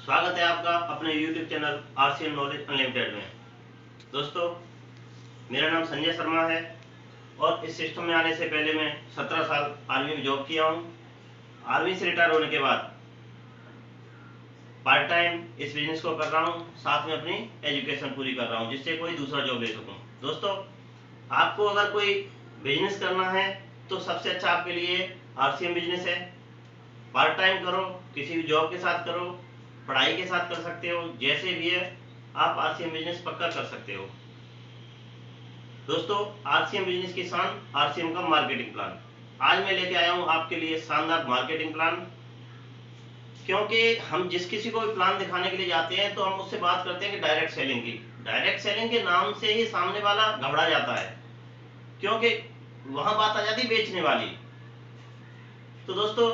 स्वागत है आपका अपने YouTube channel RCM knowledge unlimited में। दोस्तों, मेरा नाम संजय शर्मा है और इस सिस्टम में आने से पहले मैं 17 साल आर्मी में जॉब किया हूँ। आर्मी से रिटायर होने के बाद पार्ट टाइम इस बिजनेस को कर रहा हूँ, साथ में अपनी एजुकेशन पूरी कर रहा हूँ जिससे कोई दूसरा जॉब ले सकूँ। दोस्तों, आपको अगर कोई बिजनेस करना है तो सबसे अच्छा आपके लिए आरसीएम बिजनेस है। पार्ट टाइम करो, किसी भी जॉब के साथ करो, पढ़ाई के साथ कर सकते हो, जैसे भी है आप आरसीएम बिजनेस पक्का कर सकते हो। दोस्तों, आरसीएम बिजनेस की शान, आरसीएम का मार्केटिंग प्लान। आज मैं लेके आया हूं आपके लिए शानदार मार्केटिंग प्लान। क्योंकि हम जिस किसी को भी प्लान दिखाने के लिए जाते हैं तो हम उससे बात करते हैं कि डायरेक्ट सेलिंग की। डायरेक्ट सेलिंग के नाम से ही सामने वाला घबरा जाता है, क्योंकि वहां बात आ जाती है बेचने वाली। तो दोस्तों,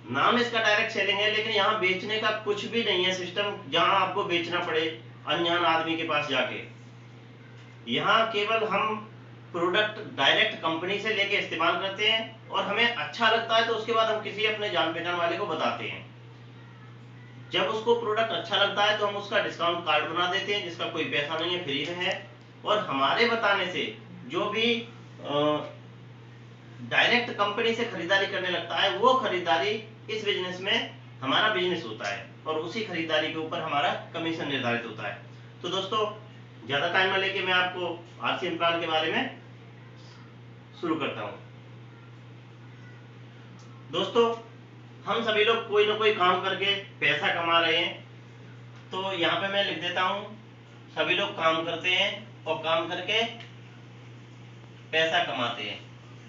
नाम इसका डायरेक्ट सेलिंग है, लेकिन यहाँ बेचने का कुछ भी नहीं है सिस्टम जहां आपको बेचना पड़े अनजान आदमी के पास जाके। यहाँ केवल हम प्रोडक्ट डायरेक्ट कंपनी से लेके इस्तेमाल करते हैं और हमें अच्छा लगता है तो उसके बाद हम किसी अपने जान पहचान वाले को बताते हैं। जब उसको प्रोडक्ट अच्छा लगता है तो हम उसका डिस्काउंट कार्ड बना देते हैं जिसका कोई पैसा नहीं है, फ्री में है। और हमारे बताने से जो भी डायरेक्ट कंपनी से खरीदारी करने लगता है वो खरीदारी इस बिजनेस में हमारा बिजनेस होता है और उसी खरीदारी के ऊपर हमारा कमीशन निर्धारित होता है। तो दोस्तों, ज्यादा टाइम न लेके मैं आपको आरसीएम प्लान के बारे में शुरू करता हूं। दोस्तों, हम सभी लोग कोई ना कोई काम करके पैसा कमा रहे हैं। तो यहाँ पे मैं लिख देता हूं, सभी लोग काम करते हैं और काम करके पैसा कमाते हैं।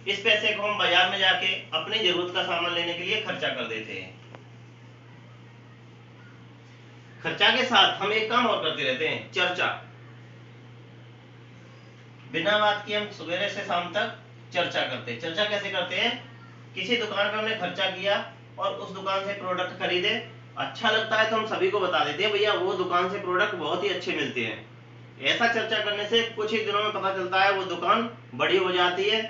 इस पैसे को हम बाजार में जाके अपनी जरूरत का सामान लेने के लिए खर्चा कर देते हैं। खर्चा के साथ हम एक काम और करते रहते हैं, चर्चा। बिना बात की हम सवेरे से शाम तक चर्चा करते हैं। चर्चा कैसे करते हैं? किसी दुकान पे हमने खर्चा किया और उस दुकान से प्रोडक्ट खरीदे, अच्छा लगता है तो हम सभी को बता देते हैं, भैया वो दुकान से प्रोडक्ट बहुत ही अच्छे मिलते हैं। ऐसा चर्चा करने से कुछ ही दिनों में पता चलता है वो दुकान बड़ी हो जाती है।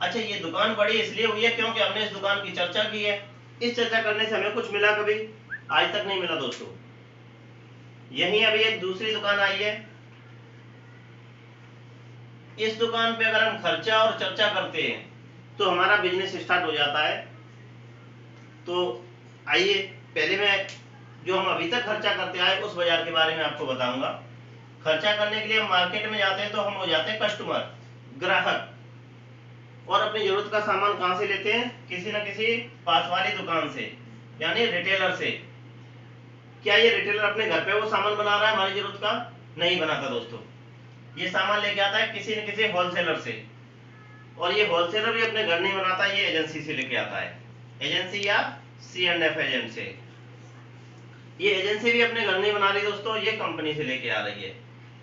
अच्छा, ये दुकान बड़ी इसलिए हुई है क्योंकि हमने इस दुकान की चर्चा की है। इस चर्चा करने से हमें कुछ मिला? कभी आज तक नहीं मिला दोस्तों। यहीं अभी एक दूसरी दुकान आई है, इस दुकान पे अगर हम खर्चा और चर्चा करते हैं तो हमारा बिजनेस स्टार्ट हो जाता है। तो आइए, पहले मैं जो हम अभी तक खर्चा करते आए उस बाजार के बारे में आपको बताऊंगा। खर्चा करने के लिए हम मार्केट में जाते हैं तो हम हो जाते हैं कस्टमर, ग्राहक। और अपनी जरूरत का सामान कहां से लेते हैं? किसी न किसी पास वाली दुकान से, यानी रिटेलर से। क्या ये रिटेलर अपने घर पे वो सामान बना रहा है हमारी जरूरत का? नहीं बनाता दोस्तों। ये सामान लेके आता है किसी न किसी होलसेलर से, और ये होलसेलर भी अपने घर नहीं बनाता, ये एजेंसी से लेके आता है। एजेंसी या C&F एजेंट से। ये एजेंसी भी अपने घर नहीं बना रही दोस्तों, ये कंपनी से लेके आ रही है।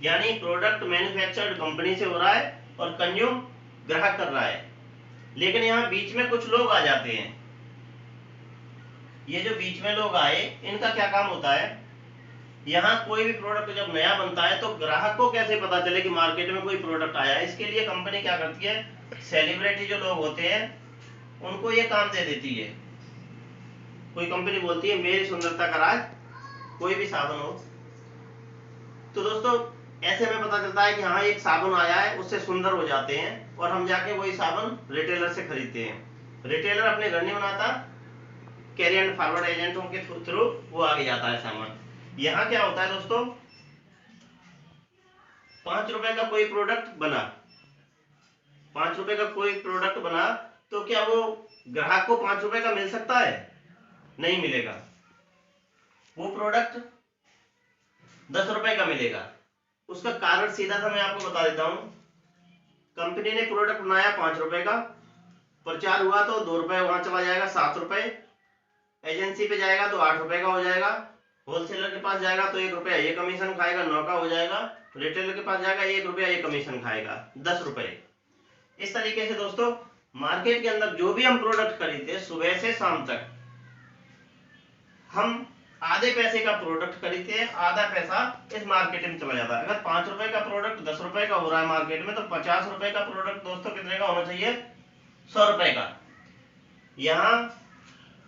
यानी प्रोडक्ट मैन्युफैक्चर्ड कंपनी से हो रहा है और कंज्यूम ग्राहक कर रहा है। लेकिन यहाँ बीच में कुछ लोग आ जाते हैं। ये जो बीच में लोग आए, इनका क्या काम होता है? यहाँ कोई भी प्रोडक्ट जब नया बनता है तो ग्राहक को कैसे पता चले कि मार्केट में कोई प्रोडक्ट आया है? इसके लिए कंपनी क्या करती है, सेलिब्रिटी जो लोग होते हैं उनको ये काम दे देती है। कोई कंपनी बोलती है मेरी सुंदरता का राज कोई भी साबुन हो। तो दोस्तों, ऐसे में पता चलता है कि हाँ एक साबुन आया है, उससे सुंदर हो जाते हैं और हम जाके वही साबुन रिटेलर से खरीदते हैं। रिटेलर अपने घर नहीं बनाता, कैरियर एंड फॉरवर्ड एजेंटों के थ्रू वो आगे जाता है सामान। यहाँ क्या होता है दोस्तों, 5 रुपए का कोई प्रोडक्ट बना, 5 रुपए का कोई प्रोडक्ट बना, तो क्या वो ग्राहक को 5 रुपए का मिल सकता है? नहीं मिलेगा। वो प्रोडक्ट 10 रुपए का मिलेगा। उसका कारण सीधा सा मैं आपको बता देता हूं। कंपनी ने प्रोडक्ट बनाया 5 रुपए का, प्रचार हुआ तो 2 रुपए वहां चला जाएगा, 7 रुपए। एजेंसी पे जाएगा तो 8 रुपए का हो जाएगा। होलसेलर के पास जाएगा तो 1 रुपया ये कमीशन खाएगा, 9 का हो जाएगा। रिटेलर के पास जाएगा 1 रुपया ये कमीशन खाएगा, 10 रुपए। इस तरीके से दोस्तों, मार्केट के अंदर जो भी हम प्रोडक्ट खरीदते हैं सुबह से शाम तक, हम आधे पैसे का प्रोडक्ट खरीदते हैं, आधा पैसा इस मार्केट में चला जाता है। अगर 5 रुपए का प्रोडक्ट 10 रुपए का हो रहा है मार्केट में, तो 50 रुपए का प्रोडक्ट दोस्तों कितने का होना चाहिए? 100 रुपए का। यहाँ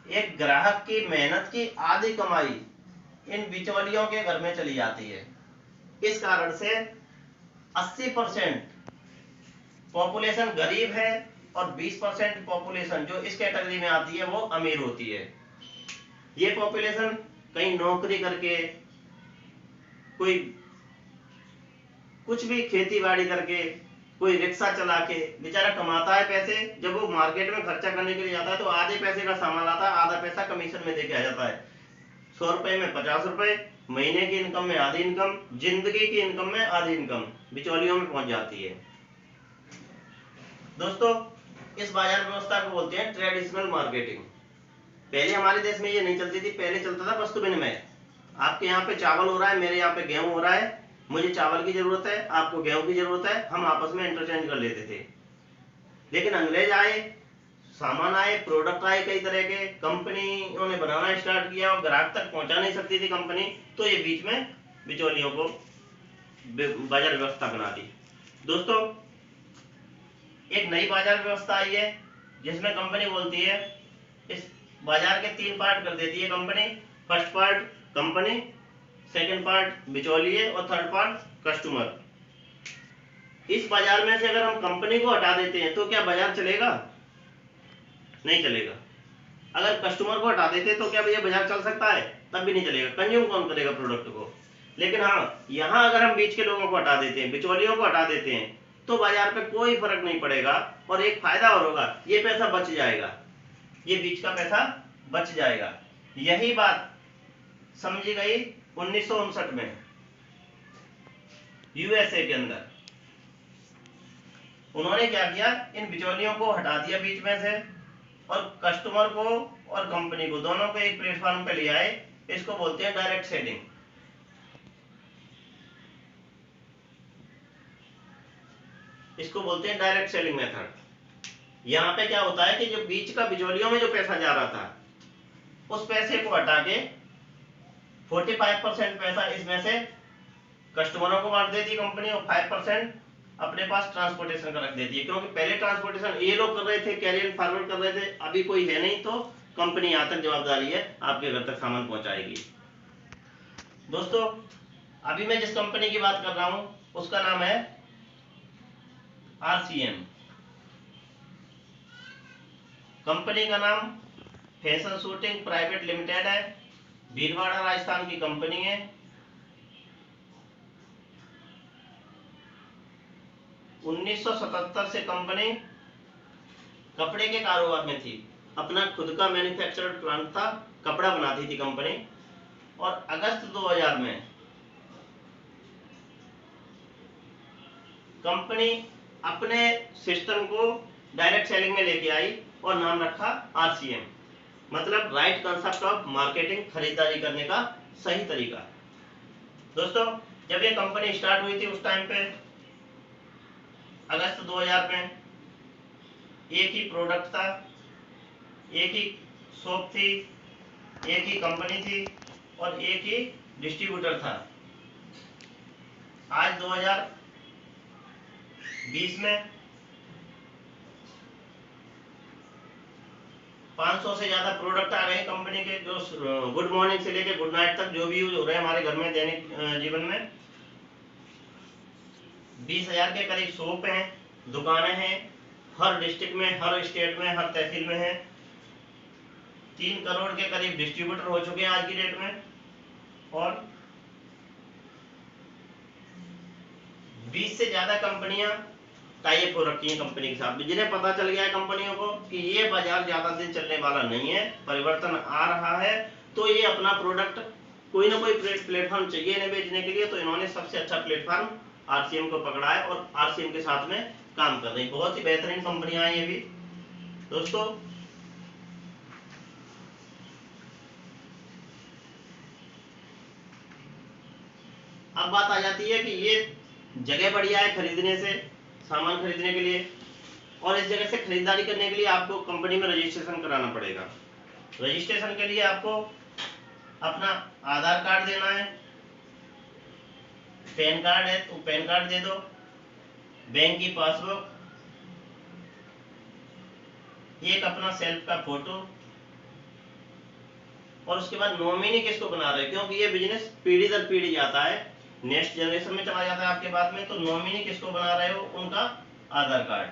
एक ग्राहक की मेहनत की आधी कमाई इन बिचौलियों के घर में चली जाती है। इस कारण से 80% पॉपुलेशन गरीब है और 20% पॉपुलेशन जो इस कैटेगरी में आती है वो अमीर होती है। ये पॉपुलेशन कहीं नौकरी करके, कोई कुछ भी खेती बाड़ी करके, कोई रिक्शा चला के बेचारा कमाता है पैसे। जब वो मार्केट में खर्चा करने के लिए जाता है तो आधे पैसे का सामान लाता है, आधा पैसा कमीशन में देके आ जाता है। 100 रुपए में 50 रुपए, महीने की इनकम में आधी इनकम, जिंदगी की इनकम में आधी इनकम बिचौलियों में पहुंच जाती है। दोस्तों, इस बाजार व्यवस्था को बोलते हैं ट्रेडिशनल मार्केटिंग। पहले हमारे देश में ये नहीं चलती थी, पहले चलता था वस्तु विनिमय। आपके यहाँ पे चावल हो रहा है, मेरे यहाँ पे गेहूं हो रहा है, मुझे चावल की जरूरत है, आपको गेहूं की जरूरत है, हम आपस में इंटरचेंज कर लेते थे। लेकिन अंग्रेज आए, सामान आए, प्रोडक्ट आए कई तरह के, कंपनियों ने बनाना स्टार्ट किया और ग्राहक तक पहुंचा नहीं सकती थी कंपनी, तो ये बीच में बिचौलियों को बाजार व्यवस्था बना दी। दोस्तों, एक नई बाजार व्यवस्था आई है जिसमें कंपनी बोलती है, इस बाजार के 3 पार्ट कर देती है company. First part company, second part बिचौलिए और थर्ड पार्ट कस्टमर। इस बाजार में से अगर हम कंपनी को हटा देते हैं तो क्या बाजार चलेगा? नहीं चलेगा। अगर कस्टमर को हटा देते तो क्या भैया बाजार चल सकता है? तब भी नहीं चलेगा। कंज्यूम कौन करेगा प्रोडक्ट को? लेकिन हाँ, यहाँ अगर हम बीच के लोगों को हटा देते हैं, बिचौलियों को हटा देते हैं, तो बाजार पे कोई फर्क नहीं पड़ेगा। और एक फायदा और होगा, ये पैसा बच जाएगा, ये बीच का पैसा बच जाएगा। यही बात समझी गई 1959 में यूएसए के अंदर। उन्होंने क्या किया, इन बिचौलियों को हटा दिया बीच में से और कस्टमर को और कंपनी को दोनों को एक प्लेटफॉर्म पे ले आए। इसको बोलते हैं डायरेक्ट सेलिंग। इसको बोलते हैं डायरेक्ट सेलिंग मेथड। यहाँ पे क्या होता है कि जो बीच का बिचौलियों में जो पैसा जा रहा था, उस पैसे को हटा के 45% पैसा इसमें से कस्टमरों को बांट देती कंपनी और 5% अपने पास ट्रांसपोर्टेशन का रख देती है। क्योंकि पहले ट्रांसपोर्टेशन ये लोग कर रहे थे, कैरियर फॉरवर्ड कर रहे थे, अभी कोई है नहीं, तो कंपनी यहाँ तक जवाबदारी है, आपके घर तक सामान पहुंचाएगी। दोस्तों, अभी मैं जिस कंपनी की बात कर रहा हूं उसका नाम है आरसीएम। कंपनी का नाम फैशन शूटिंग प्राइवेट लिमिटेड है, भीलवाड़ा राजस्थान की कंपनी है। 1977 से कंपनी कपड़े के कारोबार में थी। अपना खुद का मैन्युफैक्चरर प्लांट था, कपड़ा बनाती थी कंपनी। और अगस्त 2000 में कंपनी अपने सिस्टम को डायरेक्ट सेलिंग में लेके आई और नाम रखा आरसीएम, मतलब राइट कंसेप्ट ऑफ मार्केटिंग, खरीदारी करने का सही तरीका। दोस्तों, जब ये कंपनी स्टार्ट हुई थी उस टाइम पे अगस्त 2000 में एक ही प्रोडक्ट था, एक ही शॉप थी, एक ही कंपनी थी और एक ही डिस्ट्रीब्यूटर था। आज 2020 में 500 से ज्यादा प्रोडक्ट आ गए कंपनी के, जो गुड मॉर्निंग से लेकर गुड नाइट तक जो भी यूज हो रहे हैं हमारे घर में दैनिक जीवन में। 20,000 के करीब शॉप हैं, दुकानें हैं, हर डिस्ट्रिक्ट में, हर स्टेट में, हर तहसील में है। 3 करोड़ के करीब डिस्ट्रीब्यूटर हो चुके हैं आज की डेट में और 20 से ज्यादा कंपनियां टाई अप हो रखी हैं कंपनी के साथ। जिन्हें पता चल गया है कंपनियों को कि ये बाजार ज्यादा दिन चलने वाला नहीं है, परिवर्तन आ रहा है, तो ये अपना प्रोडक्ट कोई ना कोई प्लेटफॉर्म चाहिए इन्हें बेचने के लिए, तो इन्होंने सबसे अच्छा प्लेटफॉर्म आरसीएम को पकड़ा है और आरसीएम के साथ में काम कर रही। बहुत ही बेहतरीन कंपनियां हैं ये भी। दोस्तों, अब बात आ जाती है कि ये जगह बढ़िया है खरीदने से, सामान खरीदने के लिए, और इस जगह से खरीदारी करने के लिए आपको कंपनी में रजिस्ट्रेशन कराना पड़ेगा। रजिस्ट्रेशन के लिए आपको अपना आधार कार्ड देना है, पैन कार्ड है तो पैन कार्ड दे दो, बैंक की पासबुक, एक अपना सेल्फ का फोटो, और उसके बाद नॉमिनी किसको बना रहे हो, क्योंकि ये बिजनेस पीढ़ी दर पीढ़ी जाता है, नेक्स्ट जनरेशन में चला जाता है आपके बाद में, तो नॉमिनी किसको बना रहे हो, उनका आधार कार्ड।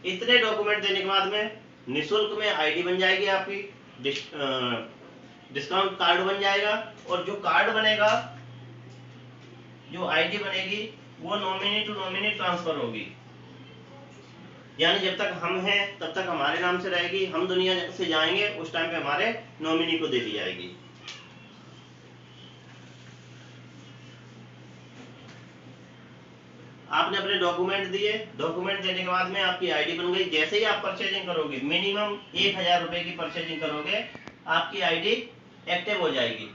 इतने डॉक्यूमेंट देने के बाद में निःशुल्क में आईडी बन जाएगी आपकी, डिस्काउंट कार्ड बन जाएगा, और जो कार्ड बनेगा, जो आईडी बनेगी, वो नॉमिनी टू नॉमिनी ट्रांसफर होगी, यानी जब तक हम हैं तब तक हमारे नाम से रहेगी, हम दुनिया से जाएंगे उस टाइम पे हमारे नॉमिनी को दे दी जाएगी। आपने अपने डॉक्यूमेंट दिए, डॉक्यूमेंट देने के बाद में आपकी आईडी बन गई। जैसे ही आप परचेजिंग करोगे, मिनिमम 1000 रुपए की परचेजिंग करोगे, आपकी आईडी एक्टिव हो जाएगी।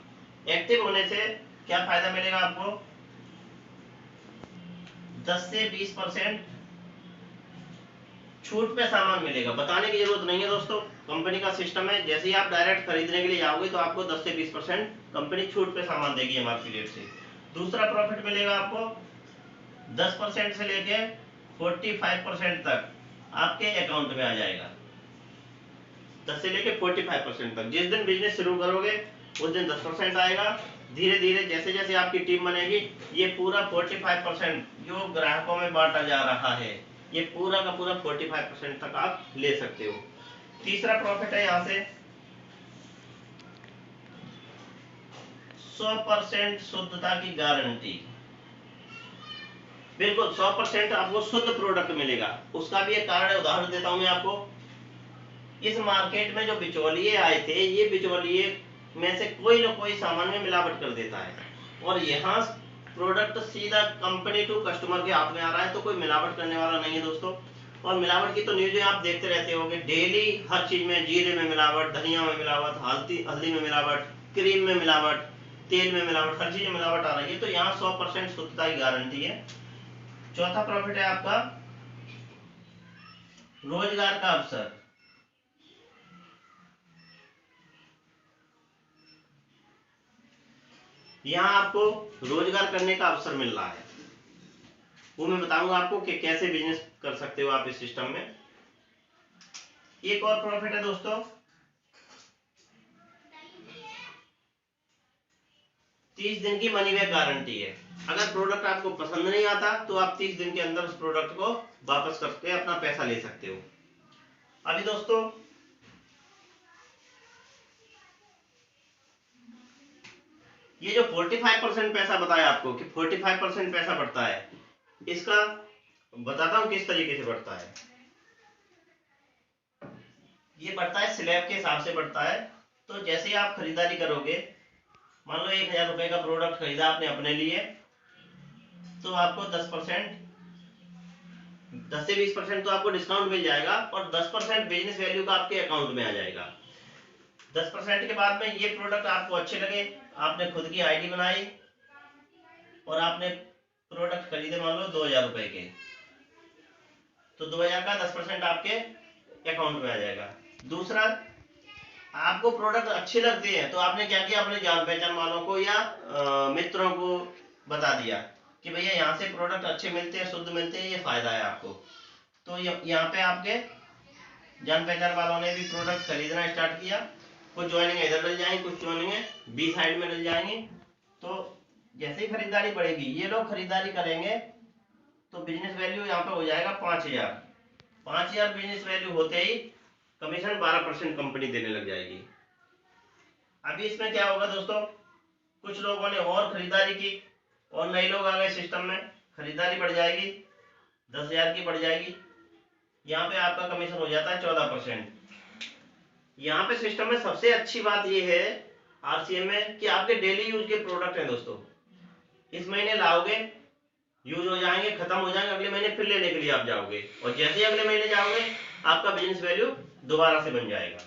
एक्टिव होने से क्या फायदा मिलेगा आपको, 10 से 20% छूट पे सामान मिलेगा। बताने की जरूरत नहीं है दोस्तों, कंपनी का सिस्टम है, जैसे ही आप डायरेक्ट खरीदने के लिए जाओगे तो आपको 10 से 20% कंपनी छूट पे सामान देगी एमआरपी रेट से। दूसरा प्रॉफिट मिलेगा आपको 10% से लेके 45% तक आपके अकाउंट में आ जाएगा। 10 से लेके 45% तक। जिस दिन बिजनेस शुरू करोगे उस दिन 10% आएगा। धीरे धीरे जैसे जैसे आपकी टीम बनेगी, ये पूरा 45% जो ग्राहकों में बांटा जा रहा है, ये पूरा का पूरा 45% तक आप ले सकते हो। तीसरा प्रॉफिट है यहाँ से 100% शुद्धता की गारंटी। बिल्कुल 100% आपको शुद्ध प्रोडक्ट मिलेगा। उसका भी एक कारण है, उदाहरण देता हूं मैं आपको। इस मार्केट में जो बिचौलिए आए थे, ये बिचौलिए में से कोई ना कोई सामान में मिलावट कर देता है, और यहाँ प्रोडक्ट सीधा कंपनी टू कस्टमर के हाथ में आ रहा है, तो कोई मिलावट करने वाला नहीं है दोस्तों। और मिलावट की तो न्यूज़ें आप देखते रहते होंगे डेली, हर चीज में, जीरे में मिलावट, धनिया में मिलावट, हल्दी में मिलावट, क्रीम में मिलावट, तेल में मिलावट, हर चीज में मिलावट आ रही है। तो यहाँ 100% शुद्धता की गारंटी है। चौथा प्रॉफिट है आपका रोजगार का अवसर। यहाँ आपको रोजगार करने का अवसर मिल रहा है, वो मैं बताऊंगा आपको कि कैसे बिजनेस कर सकते हो आप इस सिस्टम में। एक और प्रॉफिट है दोस्तों 30 दिन की मनी बैक गारंटी है। अगर प्रोडक्ट आपको पसंद नहीं आता तो आप 30 दिन के अंदर उस प्रोडक्ट को वापस करके अपना पैसा ले सकते हो। अभी दोस्तों ये जो 45% पैसा बताया आपको कि 45% पैसा बढ़ता है, इसका बताता हूं किस तरीके से बढ़ता है। ये बढ़ता है स्लैब के हिसाब से बढ़ता है। तो जैसे ही आप खरीदारी करोगे, मान लो 1000 रुपए का प्रोडक्ट खरीदा आपने अपने लिए, तो आपको 10 से 20% तो आपको डिस्काउंट मिल जाएगा, और 10% बिजनेस वैल्यू का आपके अकाउंट में आ जाएगा। 10% के बाद में ये प्रोडक्ट आपको अच्छे लगे, आपने खुद की आईडी बनाई और आपने प्रोडक्ट खरीदे मान लो 2000 रुपए के, तो 2000 का 10% आपके अकाउंट में आ जाएगा। दूसरा, आपको प्रोडक्ट अच्छे लगते हैं तो आपने क्या किया, अपने जान पहचान वालों को या मित्रों को बता दिया कि भैया यहाँ से प्रोडक्ट अच्छे मिलते हैं, शुद्ध मिलते हैं, ये फायदा है आपको। तो यहाँ पे आपके जान पहचान वालों ने भी प्रोडक्ट खरीदना स्टार्ट किया। कुछ ज्वाइनिंग इधर डल जाएंगे, कुछ ज्वाइनिंग बी साइड में डल जाएंगे। तो जैसे ही खरीदारी बढ़ेगी, ये लोग खरीदारी करेंगे, तो बिजनेस वैल्यू यहाँ पे हो जाएगा 5000। 5000 बिजनेस वैल्यू होते ही कमीशन 12% कंपनी देने लग जाएगी। अभी इसमें क्या होगा दोस्तों, कुछ लोगों ने और खरीदारी की और नए लोग आ गए सिस्टम में, खरीदारी बढ़ जाएगी, 10,000 की बढ़ जाएगी, यहाँ पे आपका कमीशन हो जाता है 14%। यहाँ पे सिस्टम में सबसे अच्छी बात यह है आरसीएम में कि आपके डेली यूज के प्रोडक्ट हैं दोस्तों। इस महीने लाओगे, यूज हो जाएंगे, खत्म हो जाएंगे, अगले महीने फिर लेने के लिए आप जाओगे, और जैसे ही अगले महीने जाओगे आपका बिजनेस वैल्यू दोबारा से बन जाएगा।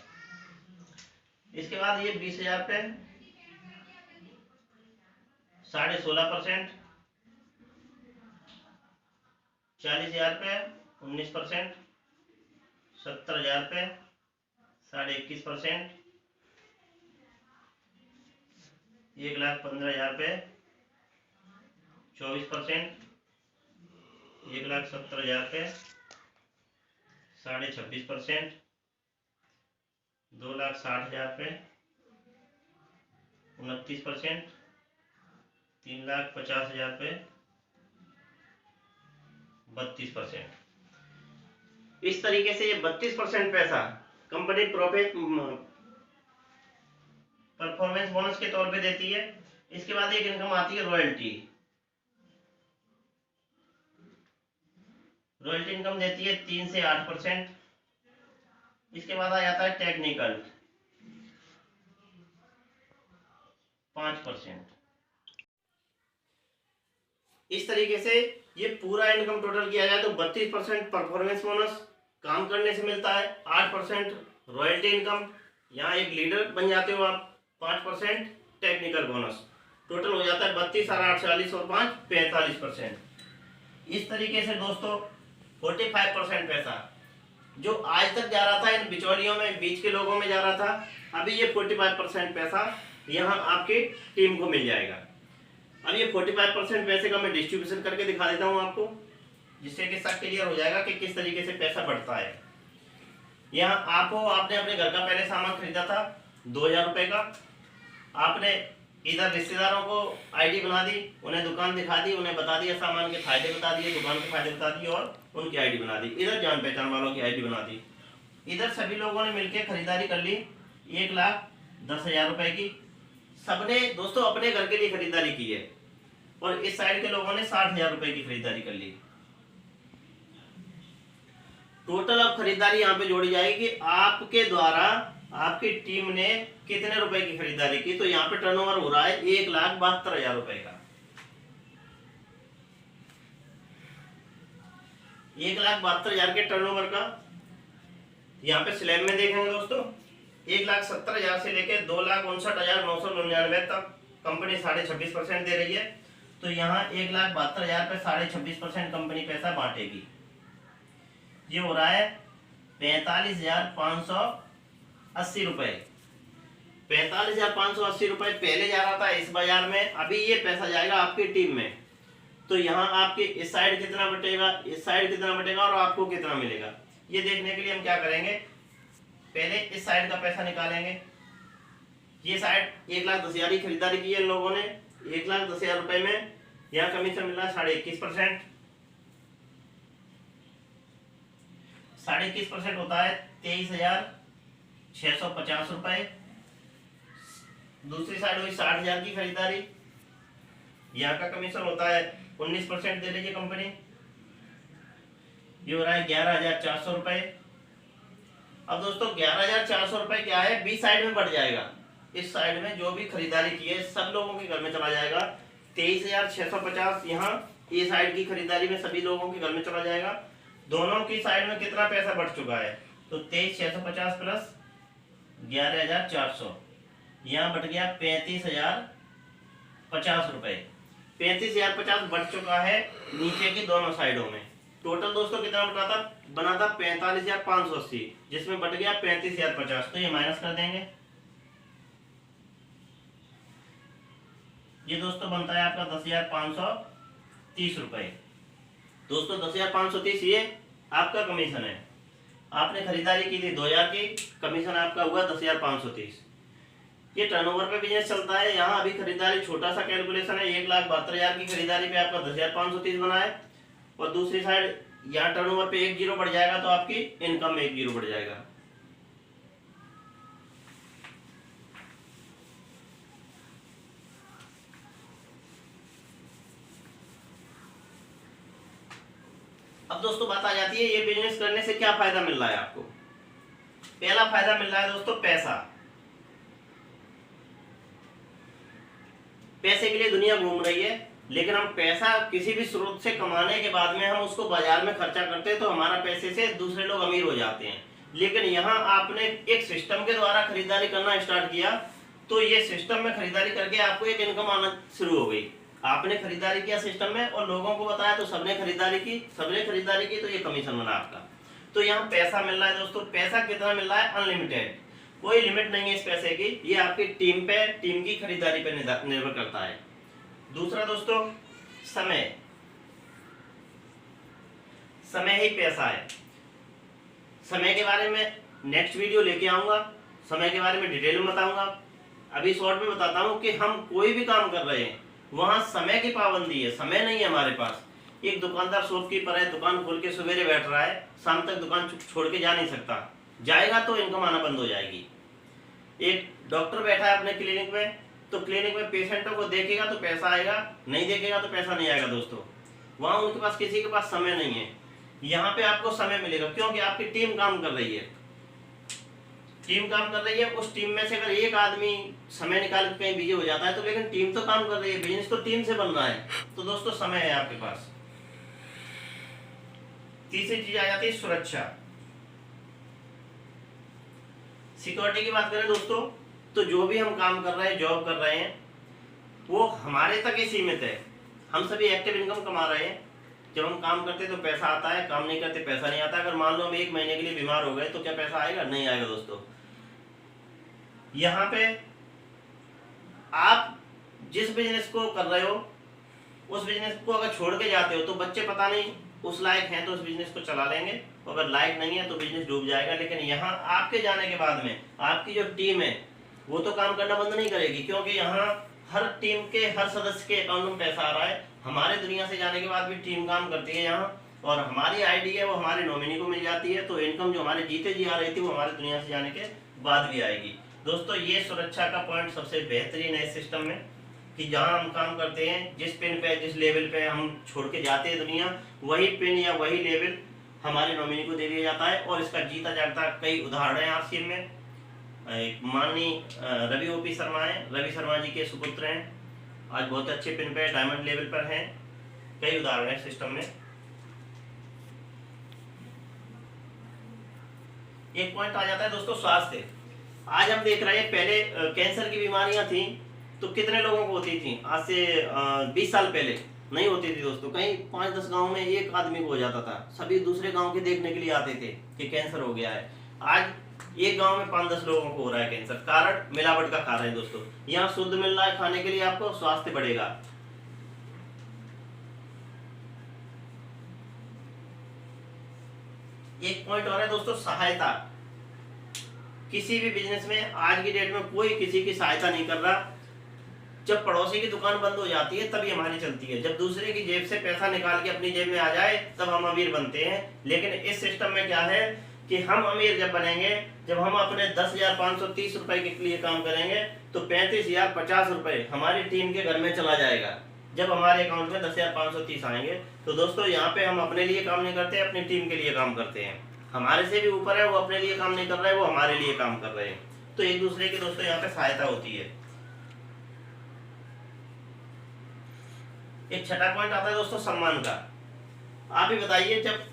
इसके बाद ये 20,000 पे 16.5%, 40,000 पे 19%, 70,000 पे 21.5%, 1,15,000 पे 24%, 1,70,000 पे 26.5%, 2,60,000 पे 29%, 3,50,000 पे 32%। इस तरीके से ये 32% पैसा कंपनी प्रॉफिट परफॉर्मेंस बोनस के तौर पे देती है। इसके बाद एक इनकम आती है रॉयल्टी। रॉयल्टी इनकम देती है 3 से 8%। इसके बाद आ जाता है टेक्निकल 5%। इस तरीके से ये पूरा इनकम टोटल किया जाए तो 32% परफॉर्मेंस बोनस काम करने से मिलता है, 8% रॉयल्टी इनकम, यहाँ एक लीडर बन जाते हो आप, 5% टेक्निकल बोनस, टोटल हो जाता है 32 और 8 40 और 5 45%। इस तरीके से दोस्तों 45% पैसा जो आज तक जा रहा था इन बिचौलियों में, बीच के लोगों में जा रहा था, अभी ये 45% पैसा यहाँ आपकी टीम को मिल जाएगा। अब ये 45% पैसे का मैं डिस्ट्रीब्यूशन करके दिखा देता हूँ आपको, जिससे कि सब क्लियर हो जाएगा कि किस तरीके से पैसा बढ़ता है। यहाँ आपने अपने घर का पहले सामान खरीदा था 2,000 रुपए का, आपने इधर रिश्तेदारों को आईडी बना दी, उन्हें दुकान दिखा दी, उन्हें बता दिया, सामान के फायदे बता दिए, दुकान के फायदे बता दिए और उनकी आईडी बना दी, इधर जान पहचान वालों की आईडी बना दी। इधर सभी लोगों ने मिलकर खरीदारी कर ली 1,10,000 रुपए की, सबने दोस्तों अपने घर के लिए खरीदारी की है। और इस साइड के लोगों ने 60,000 रुपए की खरीदारी कर ली। टोटल अब खरीदारी यहाँ पे जोड़ी जाएगी कि आपके द्वारा आपकी टीम ने कितने रुपए की खरीदारी की। तो यहाँ पे टर्नओवर हो रहा है 1,72,000 रुपए का। 1,72,000 के टर्नओवर का यहाँ पे स्लैब में देखेंगे दोस्तों, 1,70,000 से लेकर 2,59,999 तक कंपनी 26.5% दे रही है। तो यहाँ 1,72,000 पे 26.5% कंपनी पैसा बांटेगी। ये हो रहा है 45,580 रुपए। 45,580 रुपए पहले जा रहा था इस बाजार में, अभी ये पैसा जाएगा आपकी टीम में। तो यहाँ आपके इस साइड कितना बटेगा, इस साइड कितना बटेगा और आपको कितना मिलेगा, ये देखने के लिए हम क्या करेंगे, पहले इस साइड का पैसा निकालेंगे। ये साइड 1,10,000 की खरीदारी की है इन लोगों ने, 1,10,000 रुपए में यहाँ कमीशन मिल रहा है 21.5%। 21.5% होता है 23,650 रुपए। दूसरी साइड हुई 60,000 की खरीदारी, यहाँ का कमीशन होता है 19% दे रही है कंपनी, ये हो रहा है 11,400 रुपए। अब दोस्तों 11,400 रुपए क्या है, बी साइड में बढ़ जाएगा। इस साइड में जो भी खरीदारी की है सब लोगों के घर में चला जाएगा। 23,650 यहाँ ए साइड की खरीदारी में सभी लोगों के घर में चला जाएगा। दोनों की साइड में कितना पैसा बढ़ चुका है, तो 23,650 प्लस 11,400, यहाँ बढ़ गया 35,050 रुपए। 35,050 बढ़ चुका है नीचे की दोनों साइडों में। टोटल दोस्तों कितना बना था 45,580, जिसमें बढ़ गया 35,050। तो ये माइनस कर देंगे, ये दोस्तों बनता है आपका 10,530 रुपए। दोस्तों 10,530 ये आपका कमीशन है। आपने खरीदारी की थी 2,000 की, कमीशन आपका हुआ 10,530। ये टर्नओवर पे बिजनेस चलता है। यहाँ अभी खरीदारी छोटा सा कैलकुलेशन है, 1,72,000 की खरीदारी पे आपका 10,530 बना है। और दूसरी साइड यहाँ टर्नओवर पे 1 जीरो बढ़ जाएगा तो आपकी इनकम में 1 जीरो बढ़ जाएगा। अब दोस्तों बात आ जाती है ये बिजनेस करने से क्या फायदा मिल रहा है आपको। पहला फायदा मिल रहा है दोस्तों पैसा। पैसे के लिए दुनिया घूम रही है, लेकिन हम पैसा किसी भी स्रोत से कमाने के बाद में हम उसको बाजार में खर्चा करते हैं तो हमारा पैसे से दूसरे लोग अमीर हो जाते हैं। लेकिन यहाँ आपने एक सिस्टम के द्वारा खरीदारी करना स्टार्ट किया तो ये सिस्टम में खरीदारी करके आपको एक इनकम आना शुरू हो गई। आपने खरीदारी किया सिस्टम में और लोगों को बताया तो सबने खरीदारी की तो ये कमीशन बना आपका। तो यहाँ पैसा मिल रहा है दोस्तों। पैसा कितना मिल रहा है, अनलिमिटेड, कोई लिमिट नहीं है इस पैसे की। ये आपकी टीम की खरीदारी पे निर्भर करता है। दूसरा दोस्तों समय ही पैसा है। समय के बारे में नेक्स्ट वीडियो लेके आऊंगा। समय के बारे में डिटेल में बताऊंगा। अभी शॉर्ट में बताता हूँ कि हम कोई भी काम कर रहे हैं वहाँ समय की पाबंदी है, समय नहीं है हमारे पास। एक दुकानदार शॉपकीपर है, दुकान खोल के सवेरे बैठ रहा है, शाम तक दुकान छोड़ के जा नहीं सकता, जाएगा तो इनकम आना बंद हो जाएगी। एक डॉक्टर बैठा है अपने क्लिनिक में, तो क्लिनिक में पेशेंटों को देखेगा तो पैसा आएगा, नहीं देखेगा तो पैसा नहीं आएगा दोस्तों। वहाँ उनके पास किसी के पास समय नहीं है। यहाँ पे आपको समय मिलेगा क्योंकि आपकी टीम काम कर रही है। टीम काम कर रही है, उस टीम में से अगर एक आदमी समय निकाल के कहीं बिजी हो जाता है तो लेकिन टीम तो काम कर रही है, बिजनेस तो टीम से बन रहा है। तो दोस्तों समय है आपके पास। तीसरी चीज आ जाती है सुरक्षा, सिक्योरिटी की बात करें दोस्तों तो जो भी हम काम कर रहे हैं, जॉब कर रहे हैं, वो हमारे तक ही सीमित है। हम सभी एक्टिव इनकम कमा रहे हैं। जब हम काम करते तो पैसा आता है, काम नहीं करते पैसा नहीं आता। अगर मान लो हम 1 महीने के लिए बीमार हो गए तो क्या पैसा आएगा? नहीं आएगा दोस्तों। यहाँ पे आप जिस बिजनेस को कर रहे हो उस बिजनेस को अगर छोड़ के जाते हो तो बच्चे पता नहीं उस लायक हैं तो उस बिजनेस को चला लेंगे, अगर लायक नहीं है तो बिजनेस डूब जाएगा। लेकिन यहाँ आपके जाने के बाद में आपकी जो टीम है वो तो काम करना बंद नहीं करेगी, क्योंकि यहाँ हर टीम के हर सदस्य के अकाउंट में पैसा आ रहा है। हमारे दुनिया से जाने के बाद भी टीम काम करती है यहाँ, और हमारी आईडी है वो हमारे नॉमिनी को मिल जाती है। तो इनकम जो हमारे जीते जी आ रही थी वो हमारे दुनिया से जाने के बाद भी आएगी। दोस्तों ये सुरक्षा का पॉइंट सबसे बेहतरीन है इस सिस्टम में, कि जहाँ हम काम करते हैं, जिस पिन पे जिस लेवल पे हम छोड़ के जाते हैं दुनिया, वही पिन या वही लेवल हमारे नॉमिनी को दे दिया जाता है। और इसका जीता जागता कई उदाहरण है आरसीएम में। एक माननीय रवि ओपी शर्मा है, रवि शर्मा जी के सुपुत्र हैं, आज बहुत अच्छे पिन पे डायमंड लेवल पर हैं। कई उदाहरण है सिस्टम में। एक पॉइंट आ जाता है दोस्तों स्वास्थ्य। आज हम देख रहे हैं, पहले कैंसर की बीमारियां थी तो कितने लोगों को होती थी? आज से 20 साल पहले नहीं होती थी दोस्तों। कहीं 5-10 गांव में एक आदमी को हो जाता था, सभी दूसरे गांव के देखने के लिए आते थे कि कैंसर हो गया है। आज एक गांव में 5-10 लोगों को हो रहा है कैंसर। कारण मिलावट का खा रहे हैं दोस्तों। यहाँ शुद्ध मिल रहा है खाने के लिए, आपको स्वास्थ्य बढ़ेगा। एक पॉइंट और है दोस्तों सहायता। किसी भी बिजनेस में आज की डेट में कोई किसी की सहायता नहीं कर रहा। जब पड़ोसी की दुकान बंद हो जाती है तभी हमारी चलती है। जब दूसरे की जेब से पैसा निकाल के अपनी जेब में आ जाए तब हम अमीर बनते हैं। लेकिन इस सिस्टम में क्या है कि हम अमीर जब बनेंगे जब हम अपने 10,530 रुपए के लिए काम करेंगे तो 35,050 रुपए हमारी टीम के घर में चला जाएगा। जब हमारे अकाउंट में 10,530 आएंगे तो दोस्तों यहाँ पे हम अपने लिए काम नहीं करते, अपनी टीम के लिए काम करते हैं। हमारे से भी ऊपर है, वो अपने लिए काम नहीं कर रहे हैं, वो हमारे लिए काम कर रहे हैं। तो एक दूसरे की दोस्तों यहाँ पे सहायता होती है। एक छठा पॉइंट आता है दोस्तों सम्मान का। आप ही बताइए, जब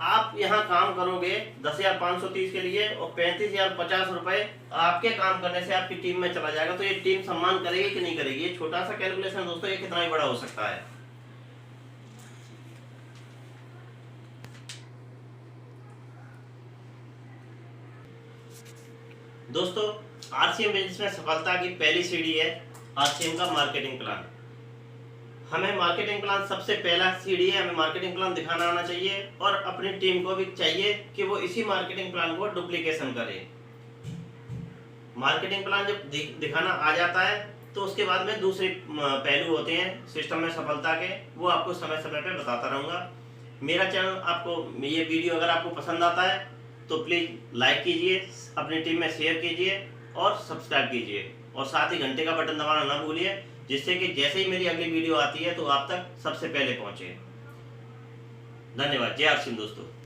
आप यहाँ काम करोगे 10,530 के लिए और 35,050 रुपए आपके काम करने से आपकी टीम में चला जाएगा, तो ये टीम सम्मान करेगी कि नहीं करेगी? ये छोटा सा कैलकुलेशन दोस्तों, ये कितना ही बड़ा हो सकता है। दोस्तों आरसीएम बिजनेस में सफलता की पहली सीढ़ी है आरसीएम का मार्केटिंग प्लान। हमें मार्केटिंग प्लान सबसे पहला सीढ़ी है, हमें मार्केटिंग प्लान दिखाना आना चाहिए और अपनी टीम को भी चाहिए कि वो इसी मार्केटिंग प्लान को डुप्लीकेशन करे। मार्केटिंग प्लान जब दिखाना आ जाता है तो उसके बाद में दूसरे पहलू होते हैं सिस्टम में सफलता के, वो आपको समय समय पे बताता रहूँगा। मेरा चैनल आपको, ये वीडियो अगर आपको पसंद आता है तो प्लीज़ लाइक कीजिए, अपनी टीम में शेयर कीजिए और सब्सक्राइब कीजिए, और साथ ही घंटे का बटन दबाना ना भूलिए, जिससे कि जैसे ही मेरी अगली वीडियो आती है तो आप तक सबसे पहले पहुंचे। धन्यवाद। जय आरसीएम दोस्तों।